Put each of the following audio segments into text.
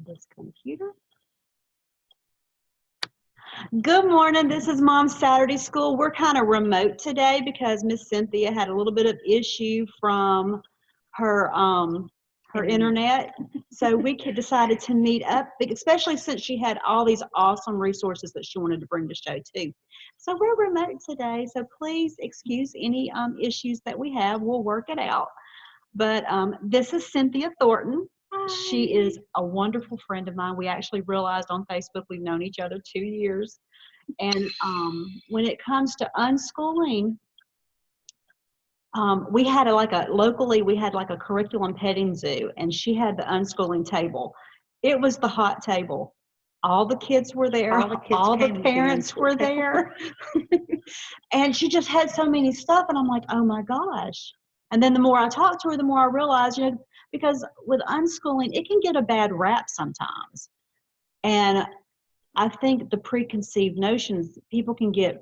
this computer. Good morning. This is Mom's Saturday School. We're kind of remote today because Miss Cynthia had a little bit of issue from her internet. So we decided to meet up, especially since she had all these awesome resources that she wanted to bring to show too. So we're remote today. So please excuse any issues that we have. We'll work it out. But this is Cynthia Thornton. She is a wonderful friend of mine. We actually realized on Facebook we've known each other 2 years. And when it comes to unschooling, we had locally we had like a curriculum petting zoo, and she had the unschooling table. It was the hot table. All the kids were there. All the parents were there. And she just had so many stuff, and I'm like, oh my gosh. And then the more I talked to her, the more I realized, because with unschooling, it can get a bad rap sometimes. And I think the preconceived notions, people can get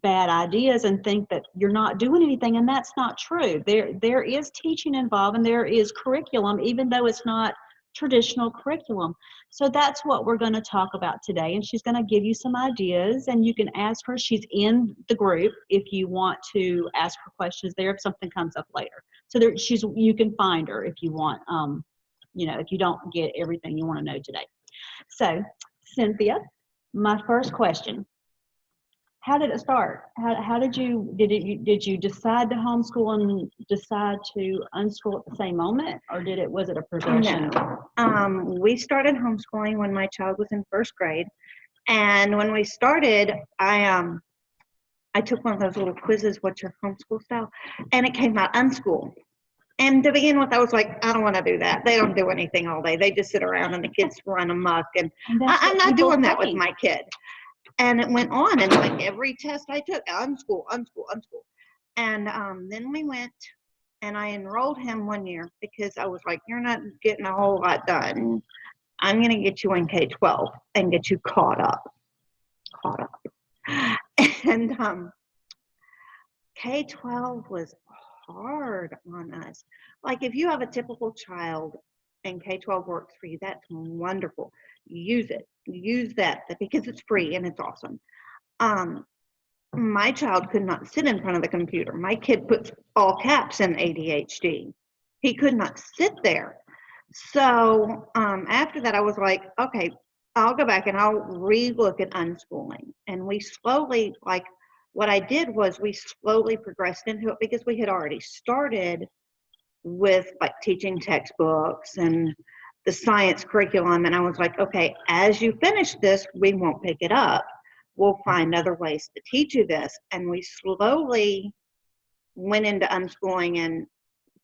bad ideas and think that you're not doing anything, and that's not true. There is teaching involved, and there is curriculum, even though it's not traditional curriculum. So that's what we're going to talk about today, and she's going to give you some ideas, and you can ask her. She's in the group if you want to ask her questions there if something comes up later. So you can find her if you want, if you don't get everything you want to know today. So Cynthia, my first question: how did it start? Did you decide to homeschool and decide to unschool at the same moment, or was it a progression? No. We started homeschooling when my child was in first grade, and when we started, I took one of those little quizzes, what's your homeschool style, and it came out unschool. And to begin with, I was like, I don't want to do that. They don't do anything all day. They just sit around and the kids run amok, and I'm not doing that with my kid. And it went on, and like every test I took, unschool. And then we went, and I enrolled him 1 year because I was like, you're not getting a whole lot done. I'm going to get you in K-12 and get you caught up. And K-12 was hard on us. Like, if you have a typical child and K-12 works for you, that's wonderful. Use it. Use that because it's free and it's awesome. My child could not sit in front of the computer. My kid puts all caps in ADHD. He could not sit there. So after that, I was like, okay, I'll go back and I'll re-look at unschooling. And we slowly, what I did was we slowly progressed into it because we had already started with teaching textbooks and the science curriculum. And I was like, okay, as you finish this, we won't pick it up. We'll find other ways to teach you this. And we slowly went into unschooling. And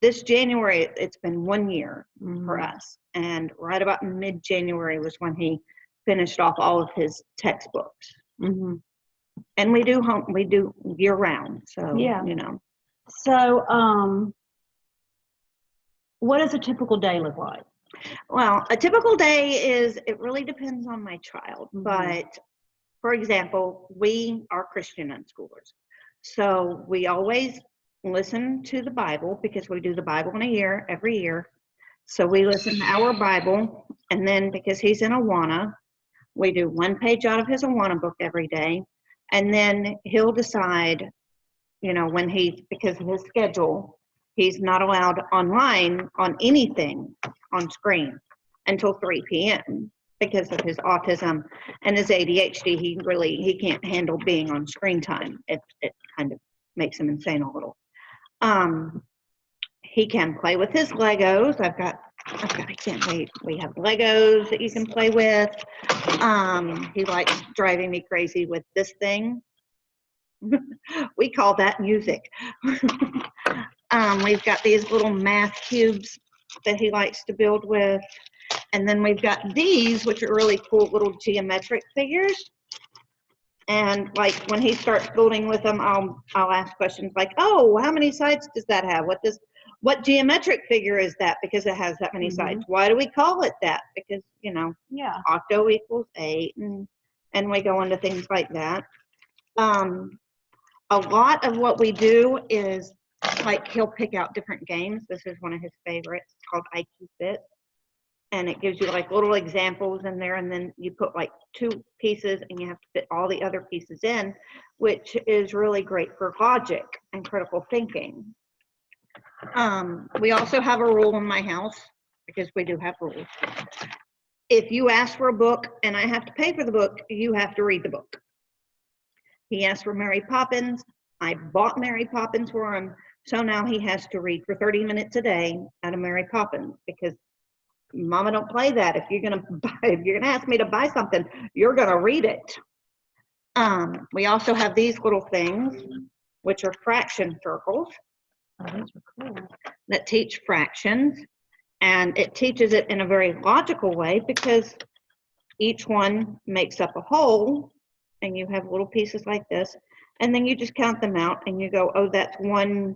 this January, it's been 1 year for us. And right about mid-January was when he finished off all of his textbooks. And we do year round. So, yeah. So, what does a typical day look like? Well, a typical day it really depends on my child. But for example, we are Christian unschoolers. So we always listen to the Bible because we do the Bible in a year, every year. So we listen to our Bible, and then because he's in Awana, we do 1 page out of his Awana book every day. And then he'll decide, because of his schedule, he's not allowed online on anything on screen until 3 p.m. because of his autism and his ADHD. He can't handle being on screen time. It kind of makes him insane a little. He can play with his Legos. I can't wait. We have Legos that you can play with. He likes driving me crazy with this thing. We call that music. We've got these little math cubes that he likes to build with. And then we've got these, which are really cool little geometric figures. And when he starts building with them, I'll ask questions like, oh, how many sides does that have? What geometric figure is that? Because it has that many sides. Why do we call it that? Because, octo equals 8. And we go into things like that. A lot of what we do is he'll pick out different games. This is one of his favorites. It's called IQ Fit. and it gives you like little examples in there, and then you put like 2 pieces and you have to fit all the other pieces in, which is really great for logic and critical thinking. We also have a rule in my house, because we do have rules. If you ask for a book and I have to pay for the book, you have to read the book. He asked for Mary Poppins. I bought Mary Poppins for him, so now he has to read for 30 minutes a day out of Mary Poppins, because Mama don't play that. If you're gonna ask me to buy something, you're gonna read it. We also have these little things, which are fraction circles. Oh, those are cool. That teach fractions, and it teaches it in a very logical way, because each one makes up a whole, and you have little pieces like this, and then you just count them out and you go, oh, that's 1/5,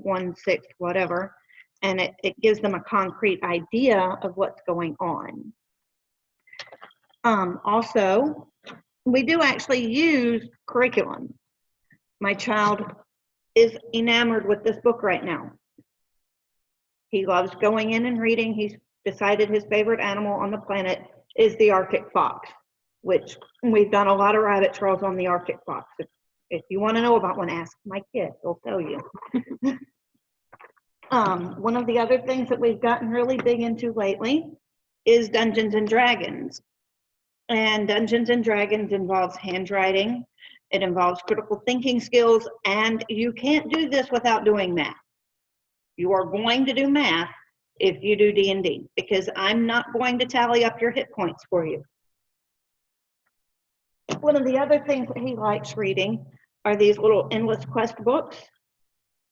1/6, whatever. And it gives them a concrete idea of what's going on. Also, we do actually use curriculum. My child is enamored with this book right now. He loves going in and reading. He's decided his favorite animal on the planet is the Arctic fox, which we've done a lot of rabbit trails on the Arctic fox. If you want to know about one, ask my kid, he'll tell you. One of the other things that we've gotten really big into lately is Dungeons and Dragons. And Dungeons and Dragons involves handwriting. It involves critical thinking skills, and you can't do this without doing math. You are going to do math if you do D&D, because I'm not going to tally up your hit points for you. One of the other things that he likes reading are these little endless quest books.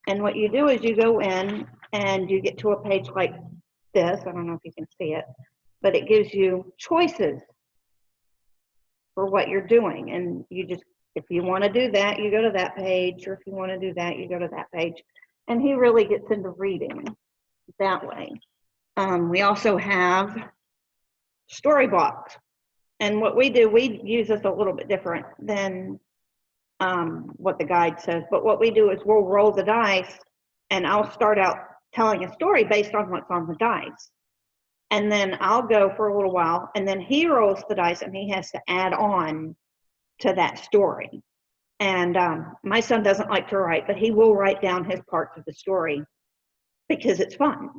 And what you do is you go in and you get to a page like this. I don't know if you can see it, but it gives you choices for what you're doing. And you just, if you want to do that, you go to that page, or if you want to do that, you go to that page. And he really gets into reading that way. We also have story blocks. And what we do, we use this a little bit different than what the guide says. But what we do is we'll roll the dice, and I'll start out telling a story based on what's on the dice. And then I'll go for a little while, and then he rolls the dice, and he has to add on to that story. And my son doesn't like to write, but he will write down his parts of the story because it's fun.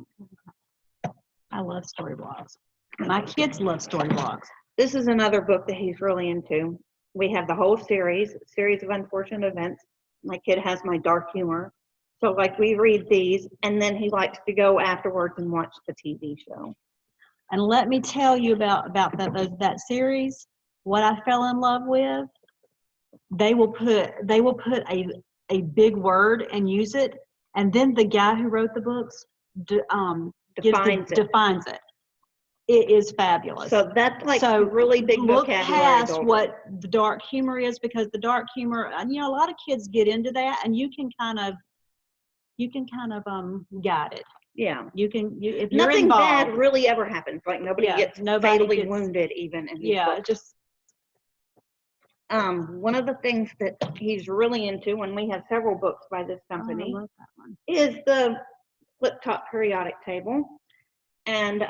I love story blocks. My kids love story blocks. This is another book that he's really into. We have the whole series of unfortunate events. My kid has my dark humor. So like we read these, and then he likes to go afterwards and watch the TV show. And let me tell you about that series, what I fell in love with. They will put a big word and use it, and then the guy who wrote the books defines it. It is fabulous. So that's like a really big look vocabulary. Past what the dark humor is, because the dark humor, you know, a lot of kids get into that, and you can kind of guide it. Yeah. If you're nothing involved, bad really ever happens. Like nobody gets fatally wounded even in these books. Just one of the things that he's really into, and we have several books by this company, is the flip top periodic table. And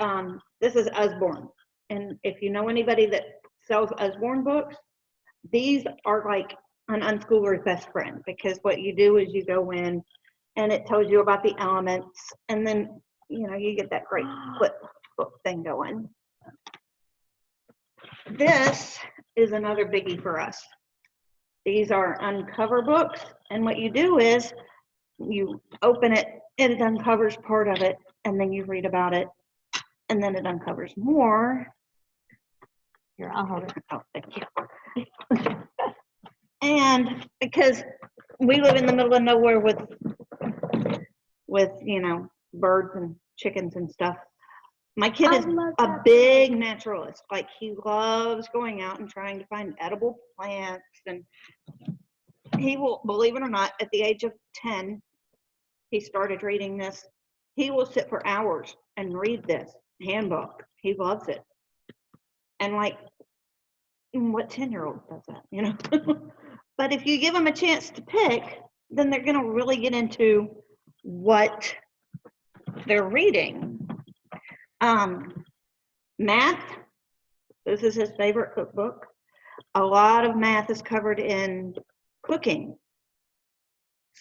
this is Usborne. And if you know anybody that sells Usborne books, these are like an unschooler's best friend, because what you do is you go in and it tells you about the elements, and then you know you get that great flip book thing going. This is another biggie for us. These are uncover books, and what you do is you open it and it uncovers part of it, and then you read about it, and then it uncovers more. Here, I'll hold it. Oh, thank you. And because we live in the middle of nowhere with you know, birds and chickens and stuff, my kid is a big naturalist. Like he loves going out and trying to find edible plants, and he will, believe it or not, at the age of 10, he started reading this. He will sit for hours and read this handbook. He loves it. And like, what 10-year-old does that, you know? But if you give them a chance to pick, then they're going to really get into what they're reading. Math, this is his favorite cookbook. A lot of math is covered in cooking.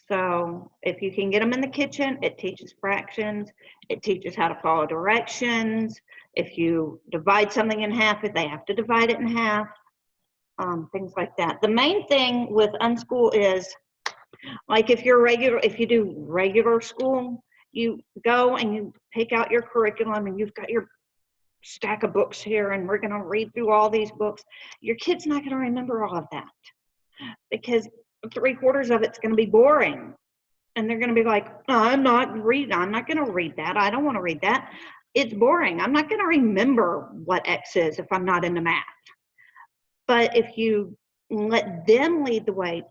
So if you can get them in the kitchen, it teaches fractions. It teaches how to follow directions. If you divide something in half, they have to divide it in half. Things like that. The main thing with Unschool is, like if you do regular school, you go and you pick out your curriculum and you've got your stack of books here and we're going to read through all these books. Your kid's not going to remember all of that because 3/4 of it's going to be boring. And they're going to be like, oh, I'm not going to read that. I don't want to read that. It's boring. I'm not going to remember what X is if I'm not into math. But if you let them lead the way,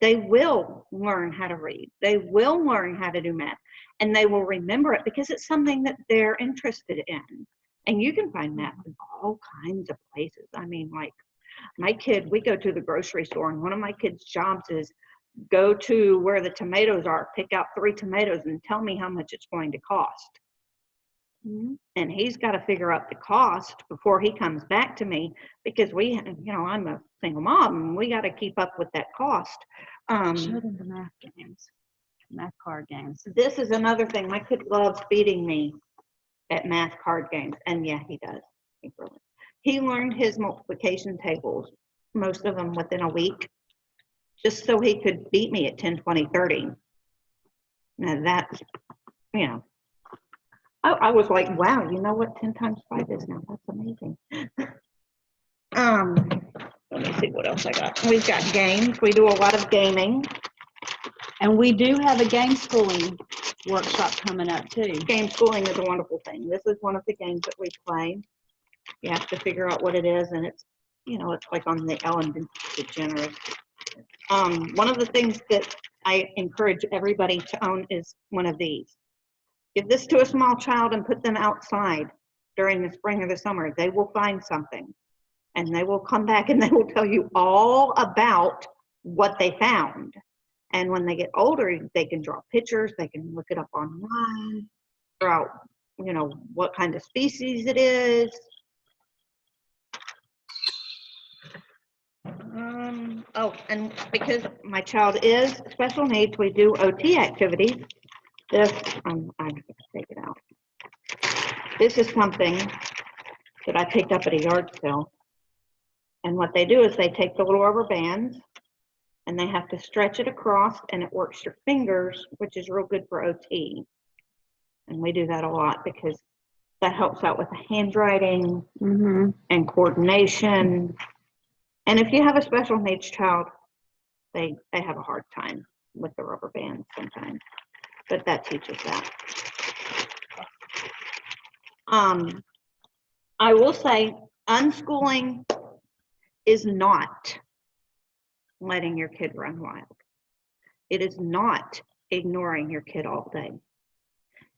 they will learn how to read. They will learn how to do math. And they will remember it because it's something that they're interested in. And you can find math in all kinds of places. I mean, like my kid, we go to the grocery store, and one of my kids' jobs is go to where the tomatoes are, pick out 3 tomatoes, and tell me how much it's going to cost. And he's got to figure out the cost before he comes back to me because I'm a single mom and we got to keep up with that cost. Show them the math games, math card games. This is another thing. My kid loves beating me at math card games, and yeah, he does. He learned his multiplication tables, most of them within a week, just so he could beat me at 10, 20, 30. Now that's, I was like, wow, you know what 10 times 5 is now? That's amazing. Let me see what else I got. We've got games. We do a lot of gaming. And we do have a game schooling workshop coming up too. Game schooling is a wonderful thing. This is one of the games that we play. You have to figure out what it is, and it's, it's like on the Ellen DeGeneres. One of the things that I encourage everybody to own is one of these. Give this to a small child and put them outside during the spring or the summer. They will find something, and they will come back and they will tell you all about what they found. And when they get older, they can draw pictures, they can look it up online, figure out, what kind of species it is. And because my child is special needs, we do OT activities. This, I'm going to take it out. This is something that I picked up at a yard sale. And what they do is they take the little rubber bands and they have to stretch it across, and it works your fingers, which is real good for OT. And we do that a lot because that helps out with the handwriting and coordination. And if you have a special needs child, they have a hard time with the rubber bands sometimes, but that teaches that. I will say unschooling is not letting your kid run wild. It is not ignoring your kid all day.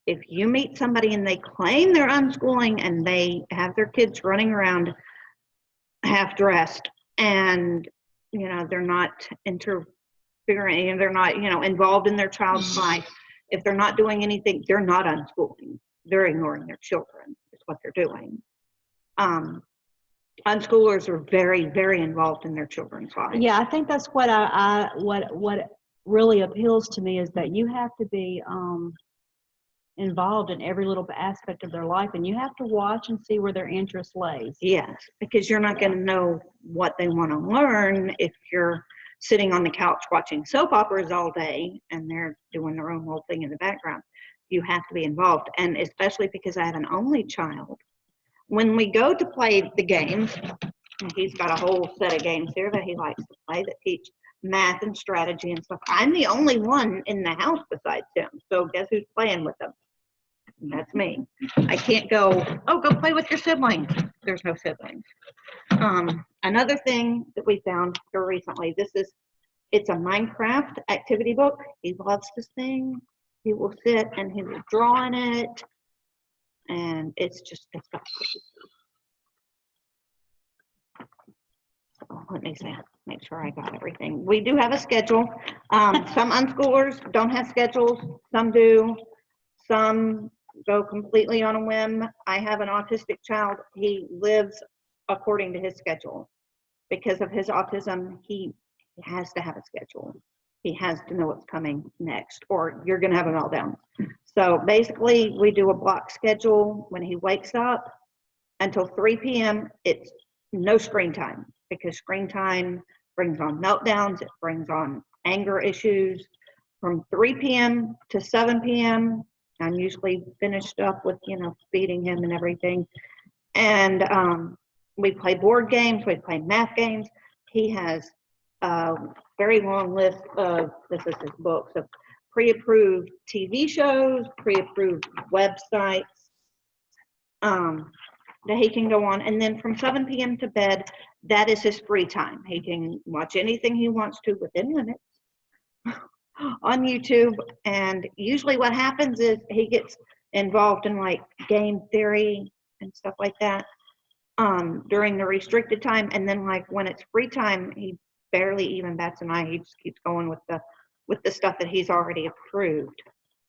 If you meet somebody and they claim they're unschooling and they have their kids running around half dressed and they're not interfering and they're not involved in their child's life, if they're not doing anything, they're not unschooling. They're ignoring their children is what they're doing. Unschoolers are very, very involved in their children's lives. Yeah, I think that's what what really appeals to me is that you have to be involved in every little aspect of their life, and you have to watch and see where their interest lays. Yes, because you're not going to know what they want to learn if you're sitting on the couch watching soap operas all day and they're doing their own little thing in the background. You have to be involved, and especially because I have an only child. When we go to play the games, he's got a whole set of games here that he likes to play that teach math and strategy and stuff. I'm the only one in the house besides him, so guess who's playing with them? And that's me. I can't go, oh, go play with your siblings. There's no siblings. Another thing that we found here recently, it's a Minecraft activity book. He loves this thing. He will sit and he will draw in it. And it's got so let me see, make sure I got everything. We do have a schedule. Some unschoolers don't have schedules. Some do. Some go completely on a whim. I have an autistic child. He lives according to his schedule. Because of his autism, he has to have a schedule. He has to know what's coming next, or you're going to have a meltdown. So basically, we do a block schedule. When he wakes up until 3 p.m., it's no screen time, because screen time brings on meltdowns. It brings on anger issues. From 3 p.m. to 7 p.m., I'm usually finished up with, feeding him and everything. And we play board games. We play math games. He has a very long list of, this is his books, of pre-approved TV shows, pre-approved websites that he can go on. And then from 7 p.m. to bed, that is his free time. He can watch anything he wants to within limits on YouTube. And usually what happens is he gets involved in like game theory and stuff like that during the restricted time. And then like when it's free time, he barely even bats an eye. He just keeps going with the stuff that he's already approved.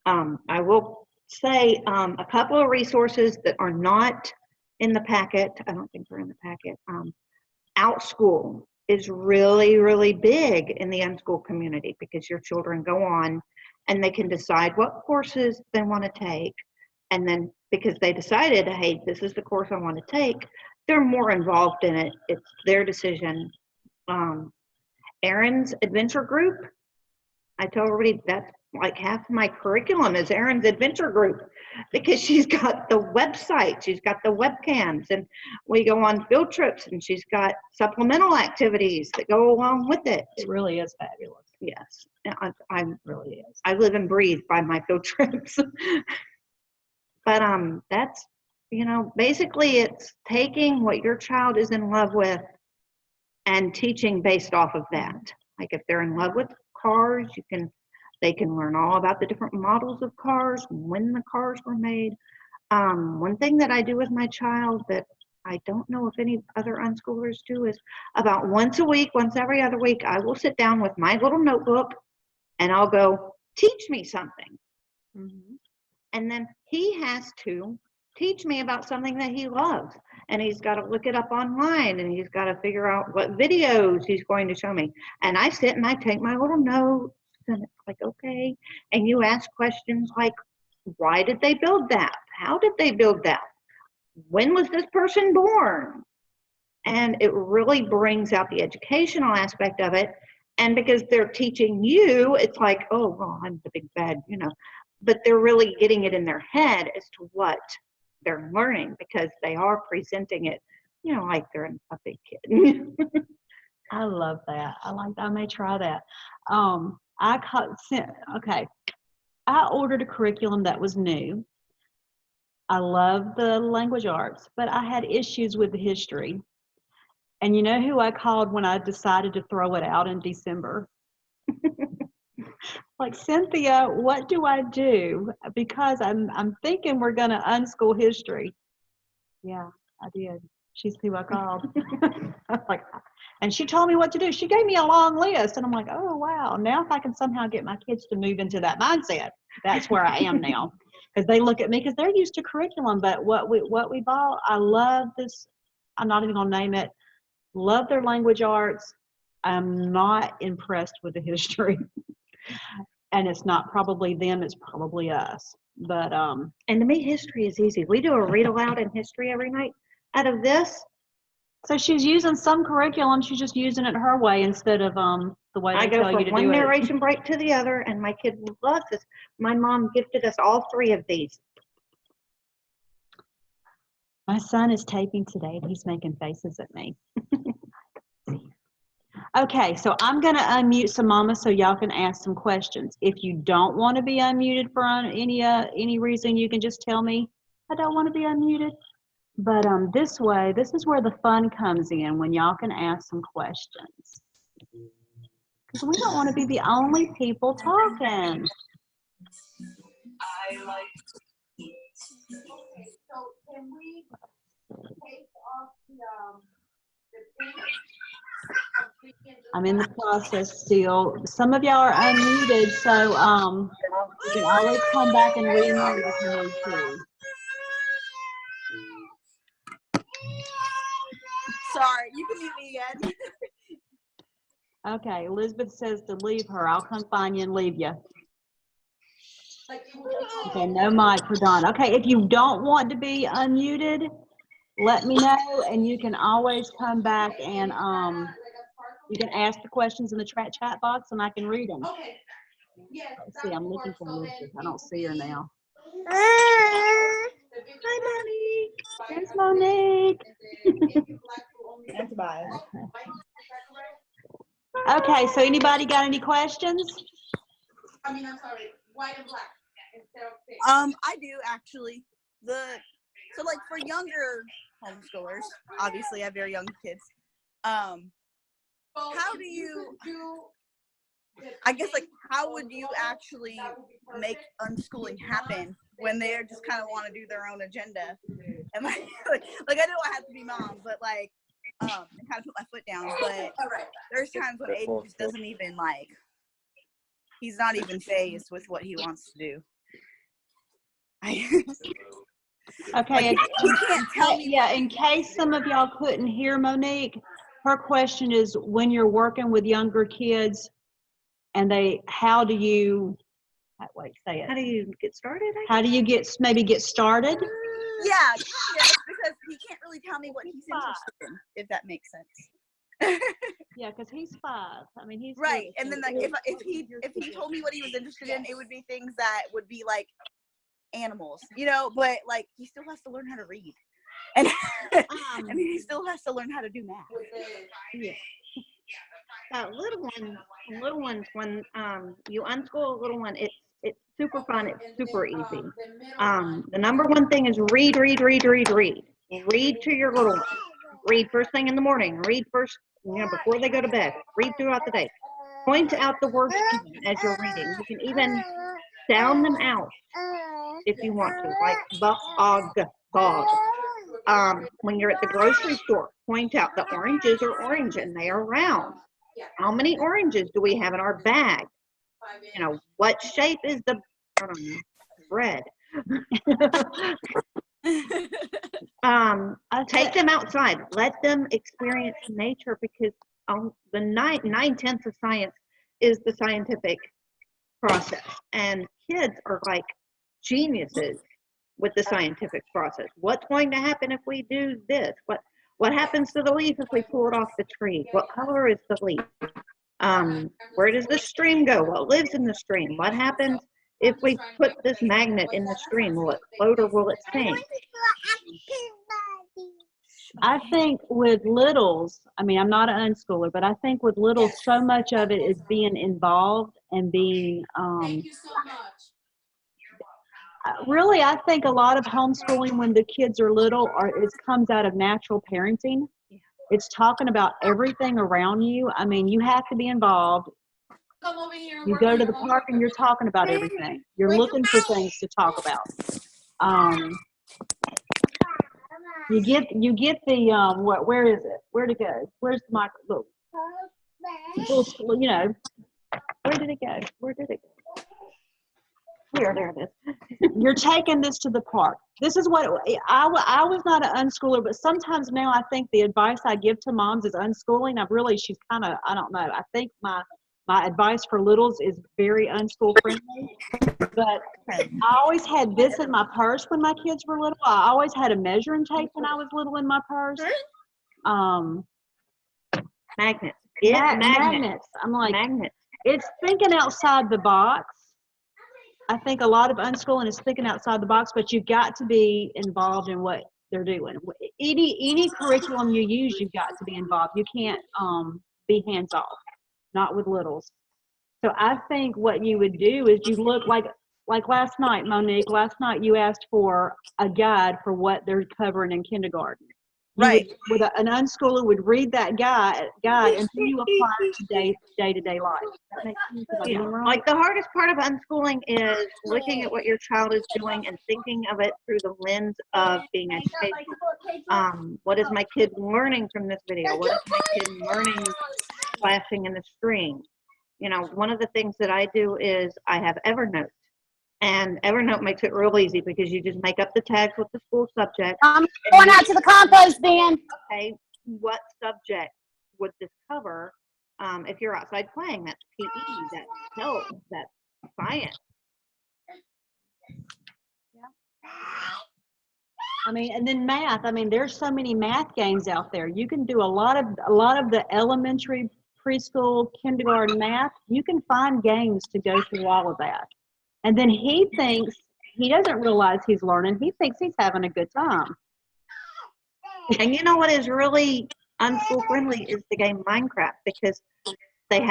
I will say a couple of resources that are not in the packet. I don't think they're in the packet. Outschool is really, really big in the Unschool community, because your children go on and they can decide what courses they want to take. And then because they decided, hey, this is the course I want to take, they're more involved in it. It's their decision. Erin's adventure group, I tell everybody that's like half my curriculum is Erin's adventure group, because she's got the website, she's got the webcams, and we go on field trips, and she's got supplemental activities that go along with it. It really is fabulous. Yes, It really is. I live and breathe by my field trips. But that's, basically it's taking what your child is in love with and teaching based off of that. Like if they're in love with cars, they can learn all about the different models of cars, when the cars were made. One thing that I do with my child that I don't know if any other unschoolers do is about once a week, once every other week, I will sit down with my little notebook and I'll go, teach me something. Mm-hmm. And then he has to teach me about something that he loves. And he's got to look it up online, and he's got to figure out what videos he's going to show me. And I sit and I take my little notes, and it's like, okay. And you ask questions like, why did they build that? How did they build that? When was this person born? And it really brings out the educational aspect of it. And because they're teaching you, it's like, oh, well, I'm the big bad, but they're really getting it in their head as to what they're learning, because they are presenting it, like they're a big kid. I love that. I may try that. I ordered a curriculum that was new. I love the language arts, but I had issues with the history. And you know who I called when I decided to throw it out in December? Like, Cynthia, what do I do? Because I'm thinking we're going to unschool history. Yeah, I did. She's who I called. And she told me what to do. She gave me a long list, and I'm like, oh, wow. Now if I can somehow get my kids to move into that mindset, that's where I am now. Because they look at me, because they're used to curriculum, but what we bought, I love this. I'm not even going to name it. Love their language arts. I'm not impressed with the history. And it's not probably them, it's probably us. But and to me, history is easy. We do a read aloud in history every night out of this. So she's using some curriculum, she's just using it her way instead of the way they tell you to do it. I go from one narration break to the other, and my kid loves this. My mom gifted us all 3 of these. My son is taping today, and he's making faces at me. Okay, so I'm going to unmute some mamas so y'all can ask some questions. If you don't want to be unmuted for any reason, you can just tell me, I don't want to be unmuted. But this way, this is where the fun comes in, when y'all can ask some questions. Because we don't want to be the only people talking. I like to eat. Okay, so can we take off the thing? I'm in the process still. Some of y'all are unmuted, so you can always come back and re-unmute if you need to. sorry. You can leave me again. Okay, Elizabeth says to leave her. I'll come find you and leave you. Okay, no mic for Dawn. Okay, if you don't want to be unmuted, let me know, and you can always come back and you can ask the questions in the chat box, and I can read them. Let's see, I'm looking for Elizabeth. I don't see her now. Hi, Monique. There's Monique. That's bye. Okay, so anybody got any questions? I'm sorry, white and black instead of pink. I do actually. So like for younger homeschoolers, obviously I have very young kids. How do you, I guess, like, how would you actually make unschooling happen when they just kind of want to do their own agenda? And like I know I have to be mom, but like, and kind of put my foot down, but there's times when Aiden just doesn't even he's not even fazed with what he wants to do. Okay, you can't tell me. Yeah, in case some of y'all couldn't hear Monique, her question is, when you're working with younger kids and how do you, wait, say it. How do you get started? How do you maybe get started? Yeah, because he can't really tell me what he's interested in, if that makes sense. Yeah, because he's 5. I mean, he's right. And then like if he told me what he was interested in, it would be things that would be like animals, but like he still has to learn how to read, and and he still has to learn how to do math. Yeah. Little ones, when you unschool a little one, it's super fun. It's super easy. The number one thing is read. Read to your little one. Read first thing in the morning. Read first, before they go to bed. Read throughout the day. Point out the words even as you're reading. You can even sound them out if you want to, like bog. When you're at the grocery store, point out the oranges are orange and they are round. How many oranges do we have in our bag? What shape is the bread? Take them outside. Let them experience nature, because the 9/10 of science is the scientific process, and kids are like geniuses with the scientific process. What's going to happen if we do this? What happens to the leaf if we pull it off the tree? What color is the leaf? Where does the stream go? What lives in the stream? What happens if we put this magnet in the stream? Will it float or will it sink? I think with littles, I mean, I'm not an unschooler, but I think with littles, so much of it is being involved and being, Thank you so much. really, I think a lot of homeschooling when the kids are little it comes out of natural parenting. It's talking about everything around you. I mean, you have to be involved. Come over here. You go to the park and you're talking about everything. You're looking for things to talk about. You get the where is it? Where'd it go? Where's the micro? Look. Where did it go? Where did it go? Here, there it is. You're taking this to the park. This is what I was not an unschooler, but sometimes now I think the advice I give to moms is unschooling. She's kind of, I don't know. I think my advice for littles is very unschool friendly. But I always had this in my purse when my kids were little. I always had a measuring tape when I was little in my purse. Magnets. Magnets. I'm like, magnets. It's thinking outside the box. I think a lot of unschooling is thinking outside the box, but you've got to be involved in what they're doing. Any curriculum you use, you've got to be involved. You can't be hands off, not with littles. So I think what you would do is you look like last night, Monique. Last night you asked for a guide for what they're covering in kindergarten. Right. An unschooler would read that guide until you apply it to day-to-day life. That makes sense? Yeah. Like the hardest part of unschooling is looking at what your child is doing and thinking of it through the lens of being educational. What is my kid learning from this video? What is my kid learning flashing in the screen? One of the things that I do is I have Evernote. And Evernote makes it real easy because you just make up the tags with the school subject. I'm going out to the compost bin. Okay, what subject would this cover? If you're outside playing, that's PE, that's health, that's science. I mean, and then math. I mean, there's so many math games out there. You can do a lot of the elementary, preschool, kindergarten math. You can find games to go through all of that. And then he doesn't realize he's learning. He thinks he's having a good time. And you know what is really unschool friendly is the game Minecraft, because they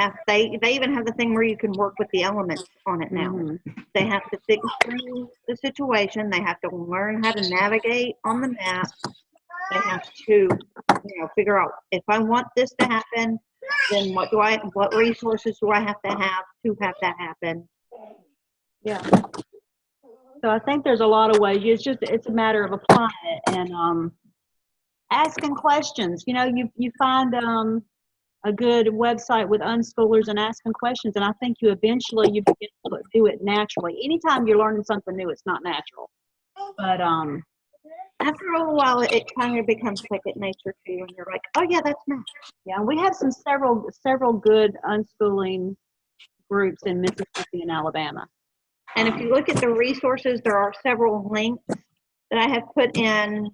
even have the thing where you can work with the elements on it now. Mm-hmm. They have to think through the situation. They have to learn how to navigate on the map. They have to, figure out, if I want this to happen, then what resources do I have to have that happen? Yeah. So I think there's a lot of ways. It's a matter of applying it and asking questions. You find a good website with unschoolers and asking questions, and I think you begin to do it naturally. Anytime you're learning something new, it's not natural. But after a little while, it kind of becomes second nature to you, and you're like, oh yeah, that's math. Yeah, and we have several good unschooling groups in Mississippi and Alabama. And if you look at the resources, there are several links that I have put in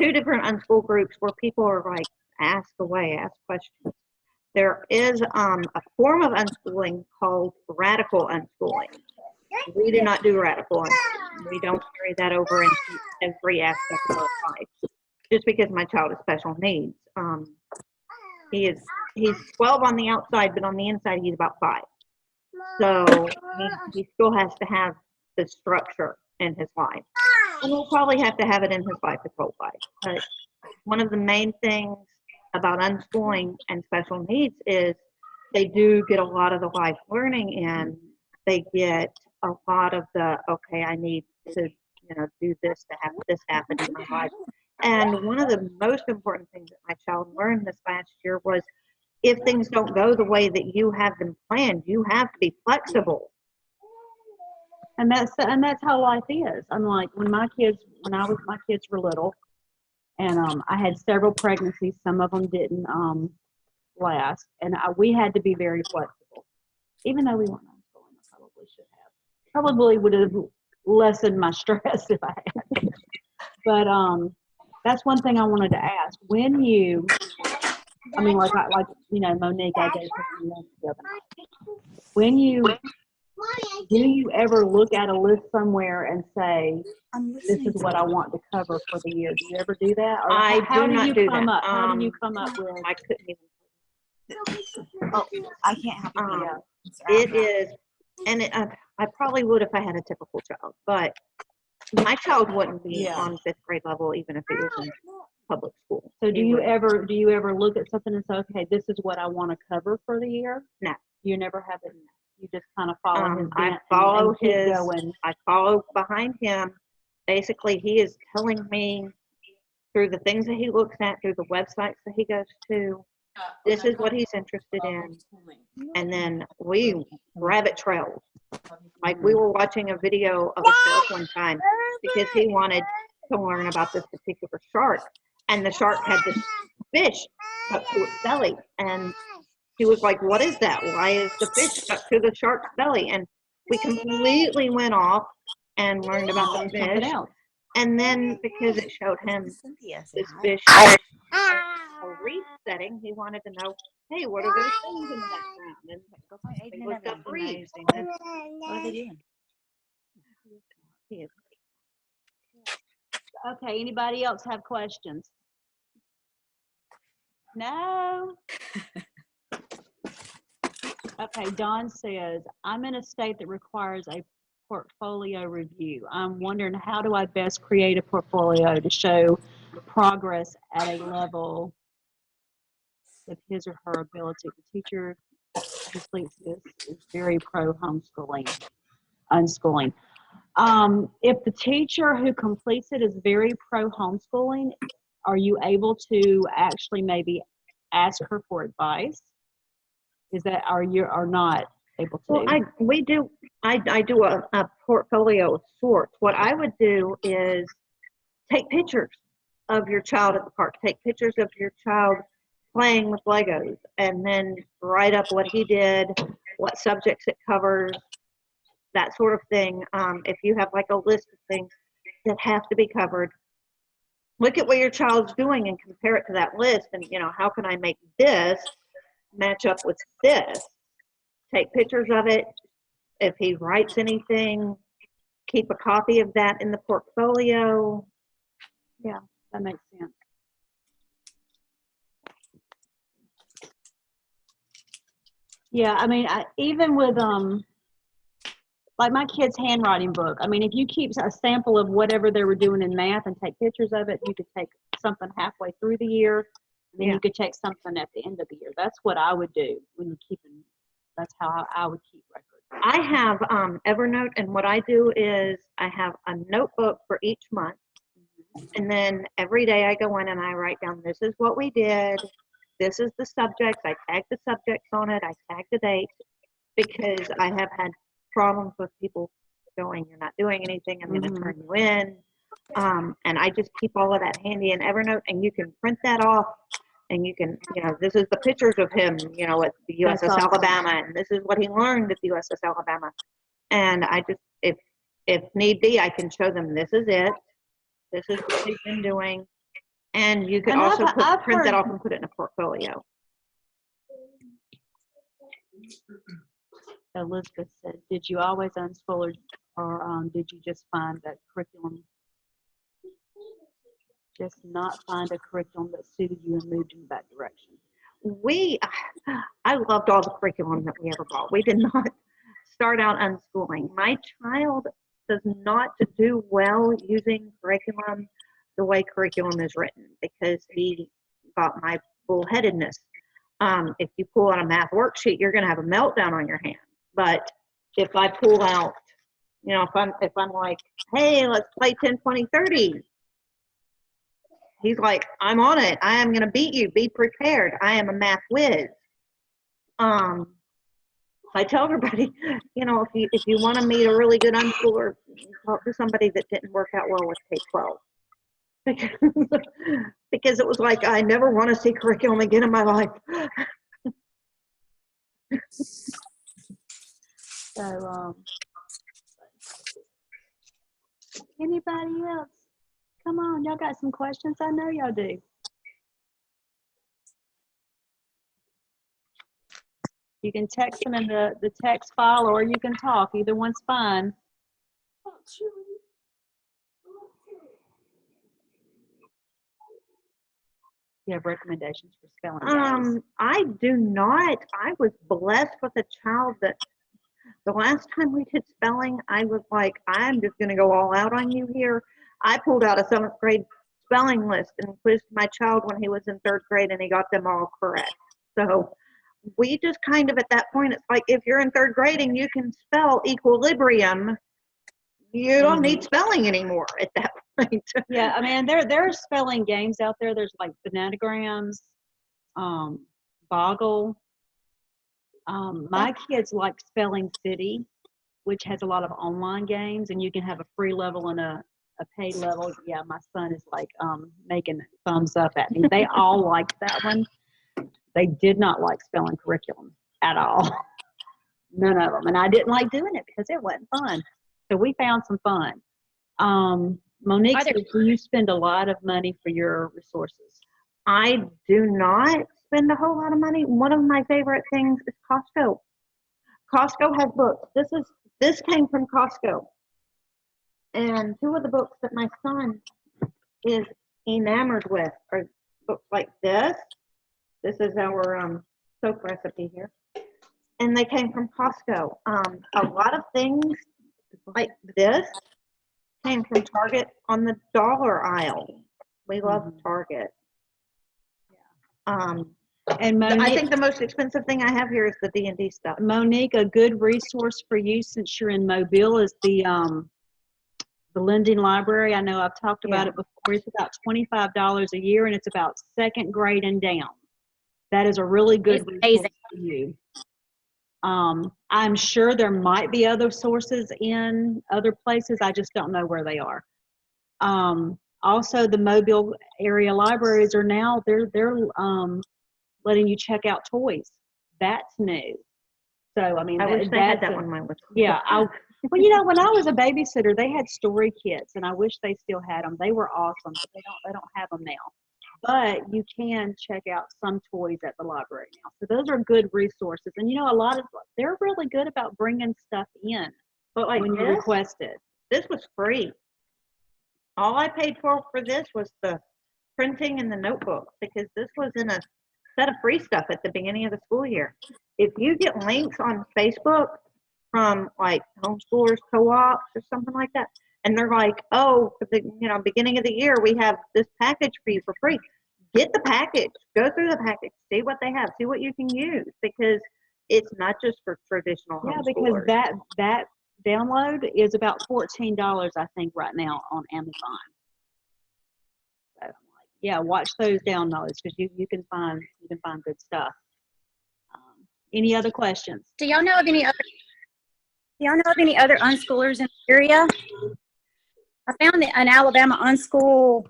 2 different unschool groups where people are like, ask questions. There is a form of unschooling called radical unschooling. We do not do radical unschooling. We don't carry that over into every aspect of our life. Just because my child is special needs. He's 12 on the outside, but on the inside he's about 5. So he still has to have the structure in his life. And he'll probably have to have it in his life his whole life. But one of the main things about unschooling and special needs is they do get a lot of the life learning in. They get a lot of the, okay, I need to, do this to have this happen in my life. And one of the most important things that my child learned this last year was, if things don't go the way that you have them planned, you have to be flexible. And that's how life is. I'm like, when my kids were little, and I had several pregnancies. Some of them didn't last, and we had to be very flexible. Even though we weren't unschooling, I probably should have. Probably would have lessened my stress if I had. But that's one thing I wanted to ask. When you, Monique, I gave her some notes the other night. Do you ever look at a list somewhere and say, this is what I want to cover for the year? Do you ever do that? Or how do you come up with? I couldn't even. Oh, I can't help it. It is, and I probably would if I had a typical child, but my child wouldn't be on 5th grade level even if it was in public school. So do you ever look at something and say, okay, this is what I want to cover for the year? No. You never have it? You just kind of follow his I follow behind him. Basically, he is telling me through the things that he looks at, through the websites that he goes to, this is what he's interested in. And then we rabbit trailed. Like, we were watching a video of a shark one time because he wanted to learn about this particular shark. And the shark had this fish up to its belly. And he was like, what is that? Why is the fish stuck to the shark's belly? And we completely went off and learned about the fish. And then because it showed him this fish a reef setting, he wanted to know, hey, what are those things in the background? And he looked up reefs. What are they doing? Okay, anybody else have questions? No? Okay, Dawn says, I'm in a state that requires a portfolio review. I'm wondering, how do I best create a portfolio to show progress at a level of his or her ability? The teacher completes this is very pro unschooling. If the teacher who completes it is very pro homeschooling, are you able to actually maybe ask her for advice? Are you not able to? Well, I do a portfolio of sorts. What I would do is take pictures of your child at the park. Take pictures of your child playing with Legos, and then write up what he did, what subjects it covers, that sort of thing. If you have like a list of things that have to be covered, look at what your child's doing and compare it to that list, and how can I make this match up with this? Take pictures of it. If he writes anything, keep a copy of that in the portfolio. Yeah, that makes sense. Yeah, I mean, even with like my kid's handwriting book. I mean, if you keep a sample of whatever they were doing in math and take pictures of it, you could take something halfway through the year, and then you could take something at the end of the year. That's what I would do when you're keeping. That's how I would keep records. I have Evernote, and what I do is I have a notebook for each month, and then every day I go in and I write down, this is what we did, this is the subjects, I tag the subjects on it, I tag the dates, because I have had problems with people going, you're not doing anything, I'm going to turn you in, and I just keep all of that handy in Evernote, and you can print that off. And you can, this is the pictures of him, at the USS Alabama, and this is what he learned at the USS Alabama. And I just, if need be, I can show them, this is it. This is what he's been doing. And you could also print that off and put it in a portfolio. Elizabeth says, did you always unschool, or did you just find that curriculum? Just not find a curriculum that suited you and moved in that direction? I loved all the curriculum that we ever bought. We did not start out unschooling. My child does not do well using curriculum the way curriculum is written, because he got my bullheadedness. If you pull out a math worksheet, you're going to have a meltdown on your hands. But if I pull out, if I'm like, hey, let's play 10, 20, 30. He's like, I'm on it. I am going to beat you. Be prepared. I am a math whiz. I tell everybody, if you want to meet a really good unschooler, talk to somebody that didn't work out well with K-12. Because it was like, I never want to see curriculum again in my life. So, anybody else? Come on, y'all got some questions? I know y'all do. You can text them in the text file, or you can talk. Either one's fine. You have recommendations for spelling games? I do not. I was blessed with a child that the last time we did spelling, I was like, I'm just going to go all out on you here. I pulled out a 7th grade spelling list and quizzed my child when he was in 3rd grade, and he got them all correct. So we just kind of, at that point, it's like, if you're in 3rd grade and you can spell equilibrium, you don't need spelling anymore at that point. Yeah, I mean, there are spelling games out there. There's like Bananagrams, Boggle. My kids like Spelling City, which has a lot of online games, and you can have a free level and a paid level. Yeah, my son is like making thumbs up at me. They all liked that one. They did not like spelling curriculum at all. None of them. And I didn't like doing it because it wasn't fun. So we found some fun. Monique says, do you spend a lot of money for your resources? I do not spend a whole lot of money. One of my favorite things is Costco. Costco has books. This came from Costco. And 2 of the books that my son is enamored with are books like this. This is our soap recipe here. And they came from Costco. A lot of things like this came from Target on the dollar aisle. We love Target. And Monique, I think the most expensive thing I have here is the D&D stuff. Monique, a good resource for you since you're in Mobile is the lending library. I know I've talked about it before. It's about $25 a year, and it's about 2nd grade and down. That is a really good resource for you. I'm sure there might be other sources in other places. I just don't know where they are. Also, the Mobile area libraries are now, they're letting you check out toys. That's new. So, I mean, I wish they had that when mine was. Yeah. Well, you know, when I was a babysitter, they had story kits, and I wish they still had them. They were awesome, but they don't have them now. But you can check out some toys at the library now. So those are good resources. And, you know, they're really good about bringing stuff in But like when you request it. This was free. All I paid for this was the printing and the notebook, because this was in a set of free stuff at the beginning of the school year. If you get links on Facebook from like homeschoolers co-ops or something like that, and they're like, oh, for the beginning of the year we have this package for you for free, get the package, go through the package, see what they have, see what you can use, because it's not just for traditional homeschoolers. Yeah, because that download is about $14, I think, right now on Amazon. So, yeah, watch those downloads, because you can find good stuff. Any other questions? Do y'all know of any other unschoolers in the area? I found an Alabama unschool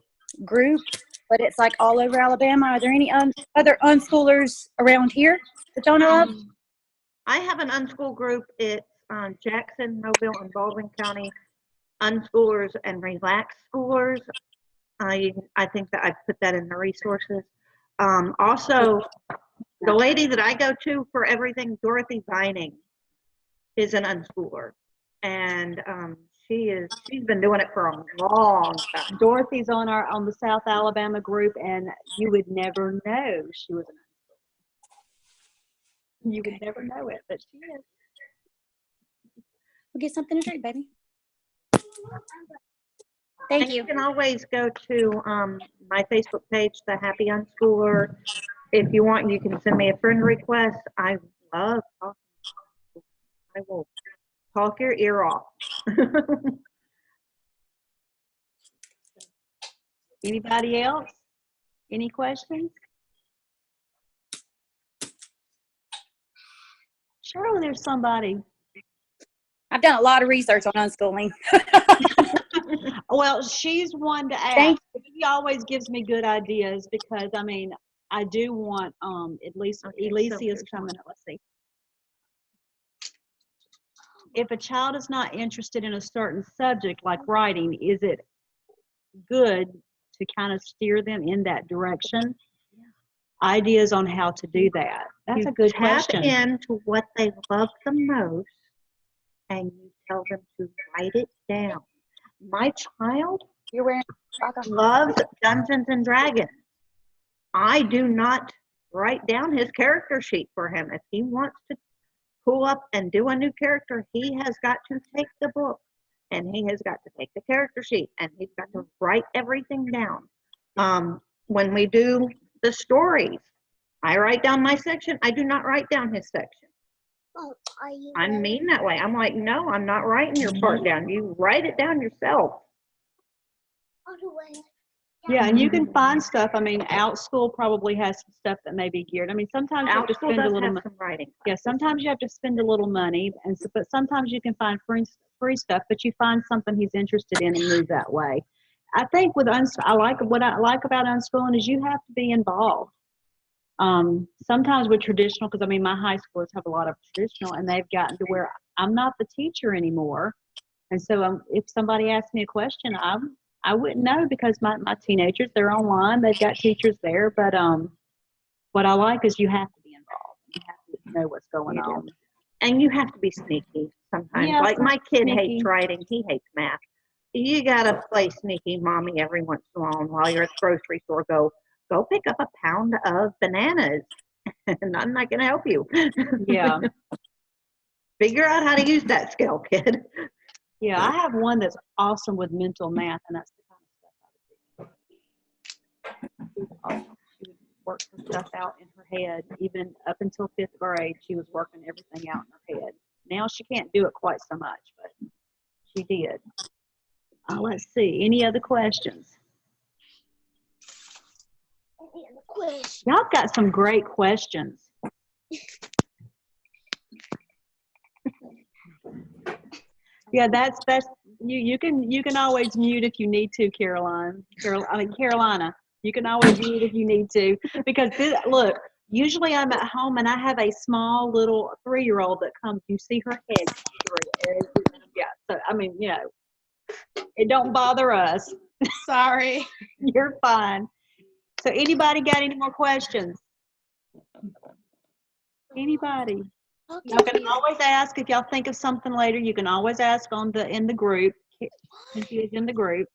group, but it's like all over Alabama. Are there any other unschoolers around here that y'all know of? I have an unschool group. It's Jackson, Mobile, and Baldwin County unschoolers and relaxed schoolers. I think that I put that in the resources. Also, the lady that I go to for everything, Dorothy Vining, is an unschooler, and she's been doing it for a long time. Dorothy's on the South Alabama group, and you would never know she was an unschooler. You would never know it, but she is. We'll get something to drink, baby. Thank you. You can always go to my Facebook page, The Happy Unschooler. If you want, you can send me a friend request. I love talking. I will talk your ear off. Anybody else? Any questions? Surely there's somebody. I've done a lot of research on unschooling. Well, she's one to ask. He always gives me good ideas, because I mean, I do want at least Elysia's coming up. Let's see. If a child is not interested in a certain subject like writing, is it good to kind of steer them in that direction? Ideas on how to do that. That's a good question. Tap into what they love the most, and you tell them to write it down. My child loves Dungeons and Dragons. I do not write down his character sheet for him. If he wants to pull up and do a new character, he has got to take the book, and he has got to take the character sheet, and he's got to write everything down. When we do the stories, I write down my section. I do not write down his section. I'm mean that way. I'm like, no, I'm not writing your part down. You write it down yourself. Yeah, and you can find stuff. I mean, Outschool probably has some stuff that may be geared. I mean, sometimes you have to spend a little money. Yeah, sometimes you have to spend a little money, but sometimes you can find free stuff. But you find something he's interested in and move that way. I think what I like about unschooling is you have to be involved. Sometimes with traditional, because I mean, my high schoolers have a lot of traditional, and they've gotten to where I'm not the teacher anymore, and so if somebody asks me a question, I wouldn't know, because my teenagers, they're online, they've got teachers there, but what I like is you have to be involved. You have to know what's going on. And you have to be sneaky sometimes. Yeah, like my kid sneaky. hates writing, he hates math. You gotta play sneaky mommy every once in a while, and while you're at the grocery store, go pick up a pound of bananas, and I'm not gonna help you. Yeah. Figure out how to use that skill, kid. Yeah, I have one that's awesome with mental math, and that's the kind of stuff I would do. She would work her stuff out in her head. Even up until 5th grade, she was working everything out in her head. Now she can't do it quite so much, but she did. Let's see. Any other questions? Y'all got some great questions. Yeah, that's You can always mute if you need to, Caroline. Carolina. You can always mute if you need to, because look, usually I'm at home and I have a small little 3-year-old that comes. You see her head through. Yeah. So I mean, it don't bother us. Sorry. You're fine. So anybody got any more questions? Anybody? You can always ask if y'all think of something later. You can always ask in the group. Cynthia's in the group.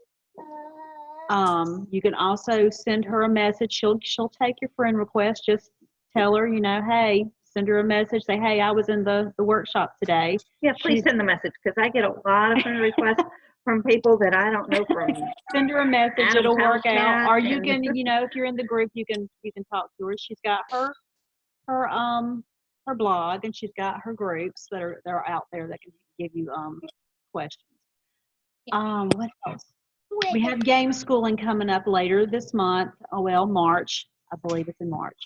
You can also send her a message. She'll take your friend request. Just tell her, hey, send her a message. Say, hey, I was in the workshop today. Yeah, please send the message, because I get a lot of friend requests from people that I don't know from. Send her a message. It'll work out. Or you and- can, if you're in the group, you can talk to her. She's got her blog, and she's got her groups that are out there that can give you questions. What else? We have game schooling coming up later this month. Oh, well, March. I believe it's in March.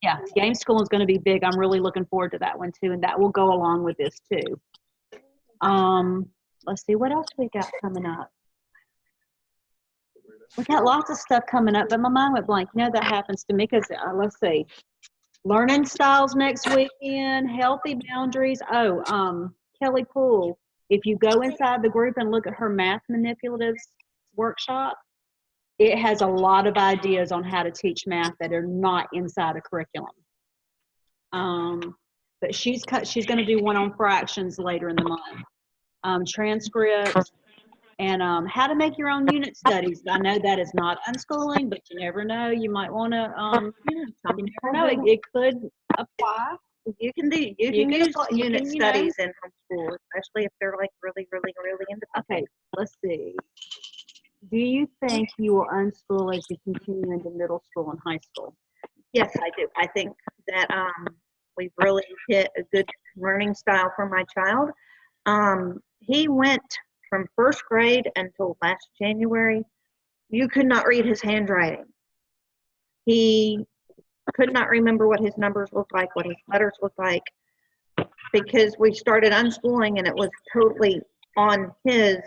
Yeah, game schooling is going to be big. I'm really looking forward to that one too, and that will go along with this too. Let's see, what else we got coming up? We got lots of stuff coming up, but my mind went blank. That happens to me because, let's see, learning styles next weekend, healthy boundaries. Oh, Kelly Poole, if you go inside the group and look at her math manipulatives workshop, it has a lot of ideas on how to teach math that are not inside a curriculum. But she's going to do one on fractions later in the month. Transcripts, and how to make your own unit studies. I know that is not unschooling, but you never know. You might want to, you never know. It could apply. You can use unit studies in homeschool, especially if they're like really, really, really into something. Okay, let's see. Do you think you will unschool as you continue into middle school and high school? Yes, I do. I think that we've really hit a good learning style for my child. He went from first grade until last January. You could not read his handwriting. He could not remember what his numbers looked like, what his letters looked like, because we started unschooling and it was totally on his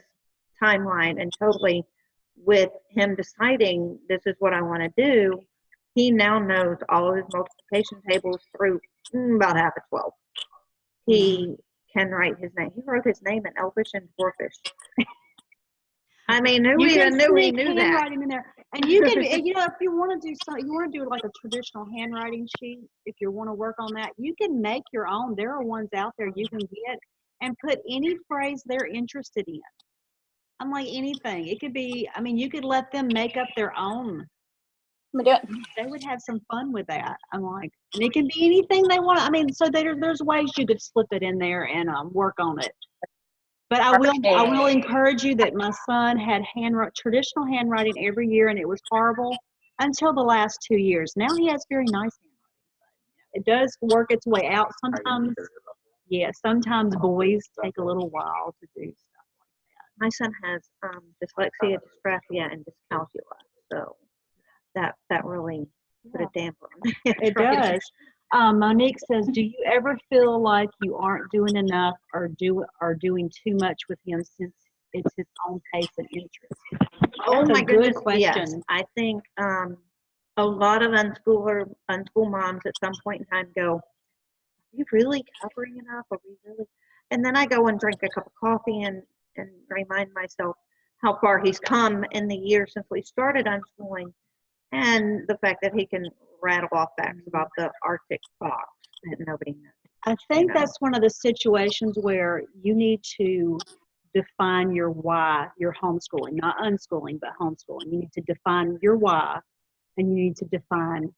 timeline and totally with him deciding this is what I want to do. He now knows all of his multiplication tables through about half of 12. He can write his name. He wrote his name in Elvish and Dwarfish. I mean, who even knew he knew that? Handwriting in there, and you can, if you want to do something, you want to do like a traditional handwriting sheet. If you want to work on that, you can make your own. There are ones out there you can get and put any phrase they're interested in. I'm like anything. It could be. I mean, you could let them make up their own. They would have some fun with that. I'm like, and it can be anything they want. I mean, so there's ways you could slip it in there and work on it. But I will encourage you that my son had traditional handwriting every year, and it was horrible until the last 2 years. Now he has very nice handwriting. It does work its way out sometimes. Yeah, sometimes boys take a little while to do stuff like that. My son has dyslexia, dysgraphia, and dyscalculia, so that really put a damper on it. It does. Monique says, do you ever feel like you aren't doing enough or doing too much with him since it's his own pace and interest? Oh my goodness, good question. Yes. I think a lot of unschool moms at some point in time go, are we really covering enough? Are we really? And then I go and drink a cup of coffee and remind myself how far he's come in the year since we started unschooling, and the fact that he can rattle off facts about the Arctic fox that nobody knows. I think that's one of the situations where you need to define your why you're homeschooling, not unschooling, but homeschooling. You need to define your why, and you need to define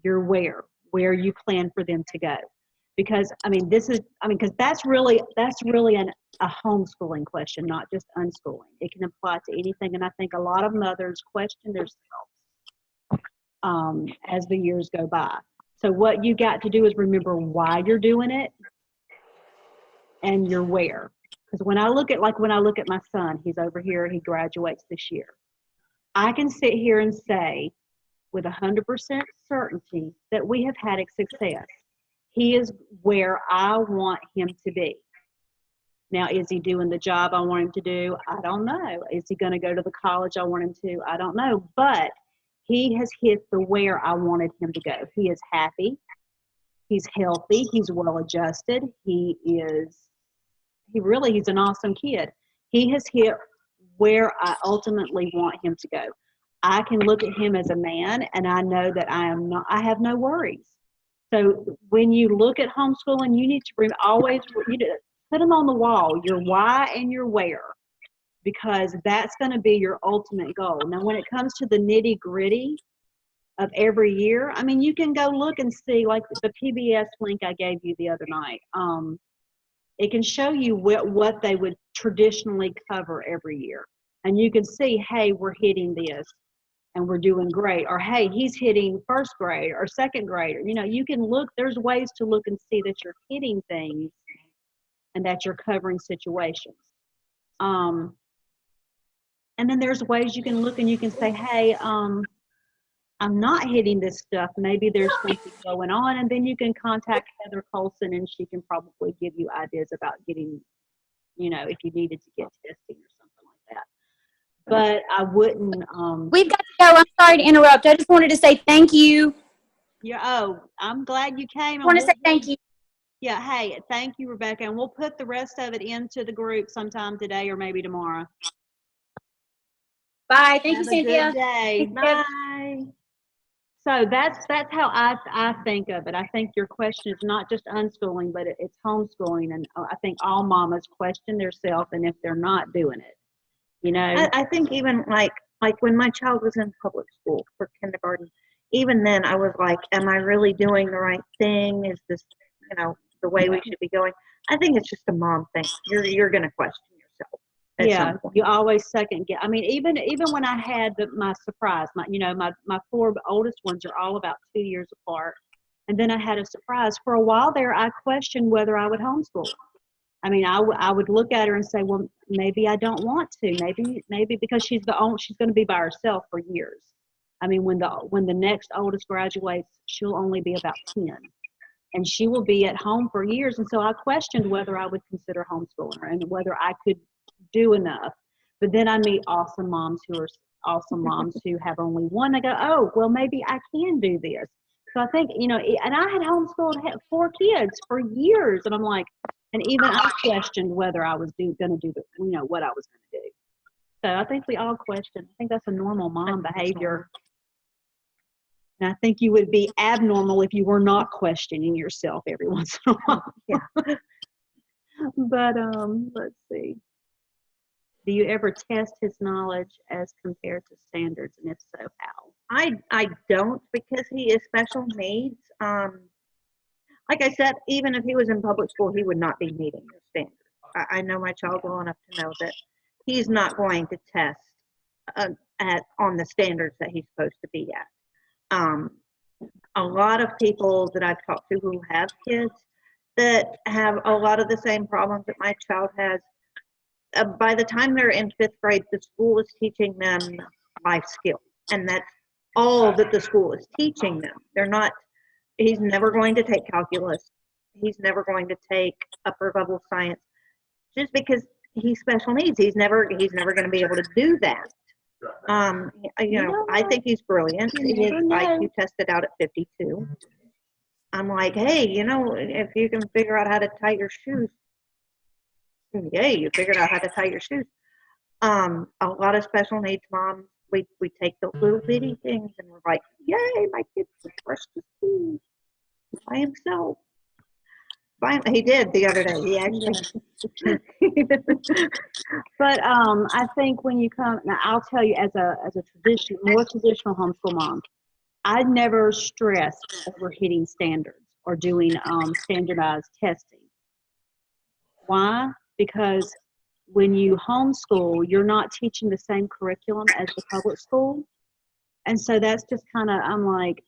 your where you plan for them to go. Because because that's really a homeschooling question, not just unschooling. It can apply to anything, and I think a lot of mothers question themselves as the years go by. So what you got to do is remember why you're doing it and your where. Because when I look at my son, he's over here, he graduates this year. I can sit here and say with 100% certainty that we have had a success. He is where I want him to be. Now, is he doing the job I want him to do? I don't know. Is he going to go to the college I want him to? I don't know. But he has hit the where I wanted him to go. He is happy. He's healthy. He's well adjusted. He's an awesome kid. He has hit where I ultimately want him to go. I can look at him as a man, and I know that I have no worries. So when you look at homeschooling, you need to always put them on the wall, your why and your where, because that's going to be your ultimate goal. Now, when it comes to the nitty gritty of every year, I mean, you can go look and see, like the PBS link I gave you the other night. It can show you what they would traditionally cover every year. And you can see, hey, we're hitting this and we're doing great. Or, hey, he's hitting first grade or second grade. You know, you can look, there's ways to look and see that you're hitting things and that you're covering situations. And then there's ways you can look and you can say, hey, I'm not hitting this stuff. Maybe there's something going on. And then you can contact Heather Colson and she can probably give you ideas about getting, you know, if you needed to get testing or something like that. But I wouldn't. We've got to go. I'm sorry to interrupt. I just wanted to say thank you. I'm glad you came. I want to say thank you. Yeah, hey, thank you, Rebecca. And we'll put the rest of it into the group sometime today or maybe tomorrow. Bye. Thank you, Have a Cynthia. good day. Bye. So that's how I think of it. I think your question is not just unschooling, but it's homeschooling. And I think all mamas question themselves and if they're not doing it, you know. I think even like when my child was in public school for kindergarten, even then I was like, am I really doing the right thing? Is this, you know, the way we should be going? I think it's just a mom thing. You're going to question yourself. Yeah, you always second guess. I mean, even when I had my surprise, my four oldest ones are all about 2 years apart, and then I had a surprise. For a while there, I questioned whether I would homeschool. I mean, I would look at her and say, well, maybe I don't want to. Maybe because she's going to be by herself for years. I mean, when the next oldest graduates, she'll only be about 10. And she will be at home for years. And so I questioned whether I would consider homeschooling her and whether I could do enough. But then I meet awesome moms who have only one. I go, oh, well, maybe I can do this. So I think, you know, and I had homeschooled 4 kids for years. And I'm like, and even I questioned whether I was going to do what I was going to do. So I think we all question. I think that's a normal mom behavior. And I think you would be abnormal if you were not questioning yourself every once in a while. Yeah. But let's see. Do you ever test his knowledge as compared to standards, and if so, how? I don't, because he is special needs. Like I said, even if he was in public school, he would not be meeting the standards. I know my child well enough to know that he's not going to test on the standards that he's supposed to be at. A lot of people that I've talked to who have kids that have a lot of the same problems that my child has, by the time they're in 5th grade, the school is teaching them life skills. And that's all that the school is teaching them. He's never going to take calculus. He's never going to take upper level science just because he's special needs. He's never going to be able to do that. I think he's brilliant. His IQ tested out at 52. I'm like, hey, if you can figure out how to tie your shoes, yay, you figured out how to tie your shoes. A lot of special needs moms, we take the little bitty things and we're like, yay, my kid's brushed his teeth by himself. He did the other day. He actually. But I think when you come now, I'll tell you as a more traditional homeschool mom, I never stressed over hitting standards or doing standardized testing. Why? Because when you homeschool, you're not teaching the same curriculum as the public school. And so that's just kind of, I'm like,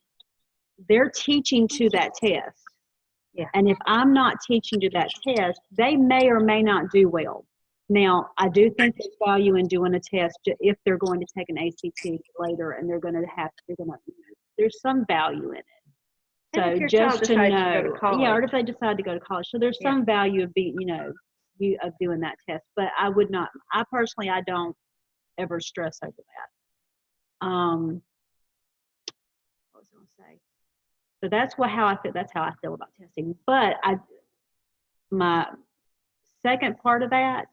they're teaching to that test. Yeah. And if I'm not teaching to that test, they may or may not do well. Now, I do think there's value in doing a test if they're going to take an ACT later and there's some value in it. So just to know, or if they decide to go to college. So there's some value of being, of doing that test. But I would not. I personally, I don't ever stress over that. What was I going to say? So that's how I feel. That's how I feel about testing. But my second part of that,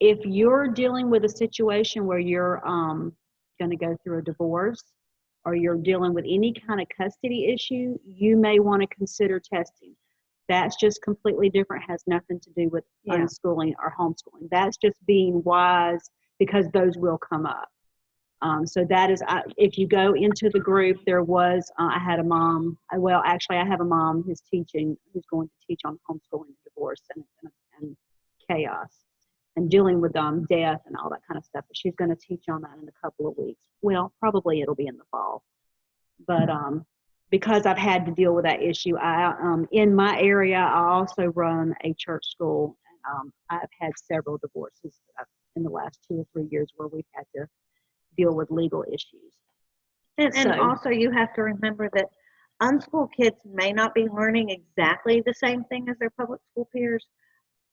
if you're dealing with a situation where you're going to go through a divorce, or you're dealing with any kind of custody issue, you may want to consider testing. That's just completely different, has nothing to do with unschooling or homeschooling. That's just being wise, because those will come up. So that is, if you go into the group, there was, I had a mom, well, actually I have a mom who's going to teach on homeschooling and divorce and chaos and dealing with death and all that kind of stuff. But she's going to teach on that in a couple of weeks. Well, probably it'll be in the fall. But because I've had to deal with that issue, in my area, I also run a church school. And, I've had several divorces in the last 2 or 3 years where we've had to deal with legal issues. And also you have to remember that unschooled kids may not be learning exactly the same thing as their public school peers,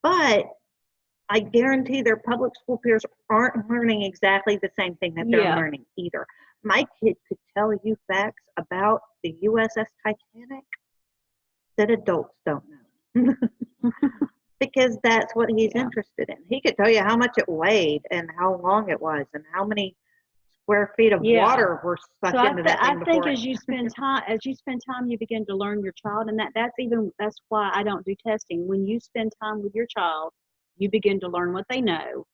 but I guarantee their public school peers aren't learning exactly the same thing that they're learning either. My kid could tell you facts about the USS Titanic that adults don't know. Because that's what he's interested in. He could tell you how much it weighed and how long it was and how many square feet of water were sucked into that thing. I think as you spend time, you begin to learn your child, and that's why I don't do testing. When you spend time with your child, you begin to learn what they know,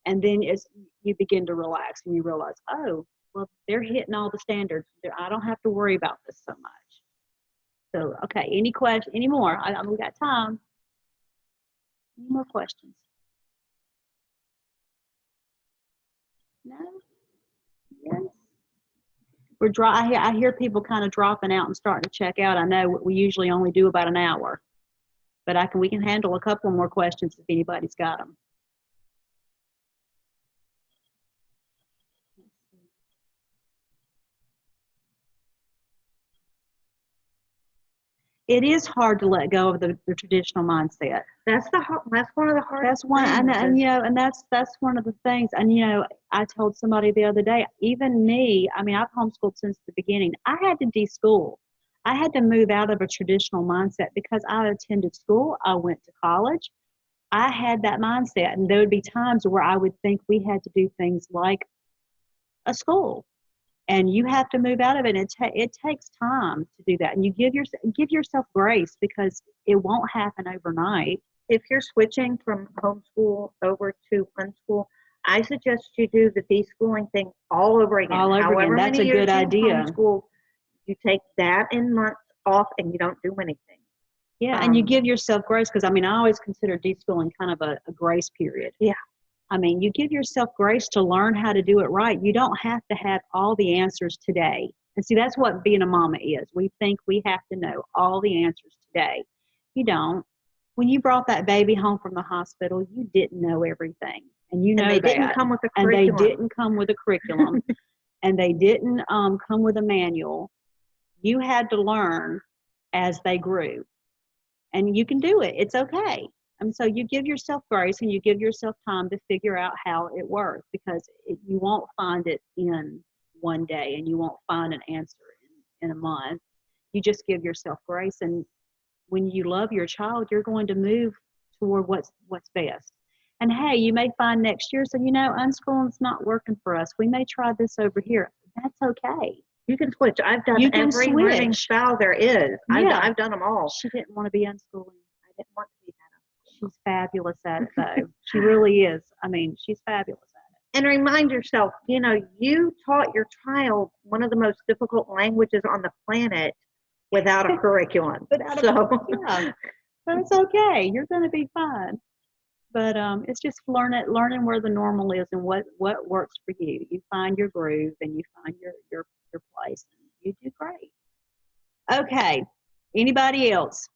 and then as you begin to relax and you realize, oh, well, they're hitting all the standards. I don't have to worry about this so much. So, okay, any more? We got time. Any more questions? No? Yes? I hear people kind of dropping out and starting to check out. I know we usually only do about an hour, but we can handle a couple more questions if anybody's got them. It is hard to let go of the traditional mindset. That's one of the hardest. That's one, and that's one of the things. And I told somebody the other day, even me. I mean, I've homeschooled since the beginning. I had to de-school. I had to move out of a traditional mindset because I attended school. I went to college. I had that mindset, and there would be times where I would think we had to do things like a school. And you have to move out of it. It takes time to do that. And you give yourself grace, because it won't happen overnight. If you're switching from homeschool over to unschool, I suggest you do the deschooling thing all over again. However That's many a good years idea. Homeschool, you take that in months off and you don't do anything. Yeah, and you give yourself grace, because I always consider deschooling kind of a grace period. Yeah. You give yourself grace to learn how to do it right. You don't have to have all the answers today. And see, that's what being a mama is. We think we have to know all the answers today. You don't. When you brought that baby home from the hospital, you didn't know everything. And you know they that. Didn't come with a and curriculum. they didn't come with a curriculum. And they didn't come with a manual. You had to learn as they grew. And you can do it. It's okay. So you give yourself grace and you give yourself time to figure out how it works, because you won't find it in one day, and you won't find an answer in a month. You just give yourself grace, and when you love your child, you're going to move toward what's best. And hey, you may find next year, so unschooling's not working for us. We may try this over here. That's okay. You can switch. I've done every learning style there is. I've done them all. She didn't want to be unschooling. I didn't want to be that. She's fabulous at it, though. She really is. She's fabulous at it. And remind yourself, you taught your child one of the most difficult languages on the planet without a curriculum. But it's okay. You're going to be fine. But it's just learning where the normal is and what works for you. You find your groove and you find your place, and you do great. Okay. Anybody else?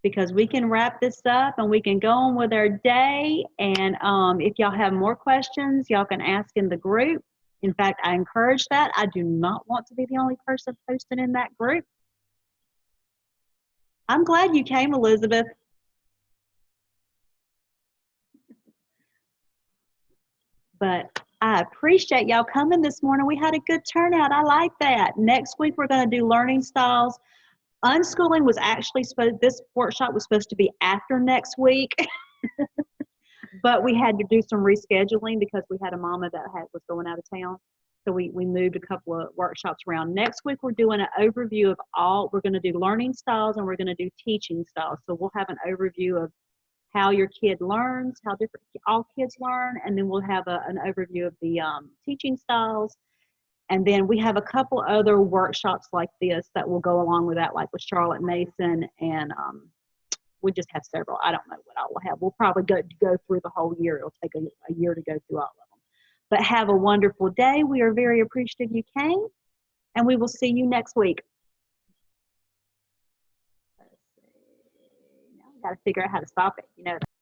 Because we can wrap this up and we can go on with our day. And if y'all have more questions, y'all can ask in the group. In fact, I encourage that. I do not want to be the only person posting in that group. I'm glad you came, Elizabeth. But I appreciate y'all coming this morning. We had a good turnout. I like that. Next week, we're going to do learning styles. Unschooling was actually this workshop was supposed to be after next week. But we had to do some rescheduling because we had a mama that was going out of town. So we moved a couple of workshops around. Next week, we're doing an overview of we're going to do learning styles and we're going to do teaching styles. So we'll have an overview of how your kid learns, how different all kids learn, and then we'll have an overview of the teaching styles. And then we have a couple other workshops like this that will go along with that, like with Charlotte Mason, and we just have several. I don't know what all we'll have. We'll probably go through the whole year. It'll take a year to go through all of them. But have a wonderful day. We are very appreciative you came, and we will see you next week. Let's see. Now I've got to figure out how to stop it.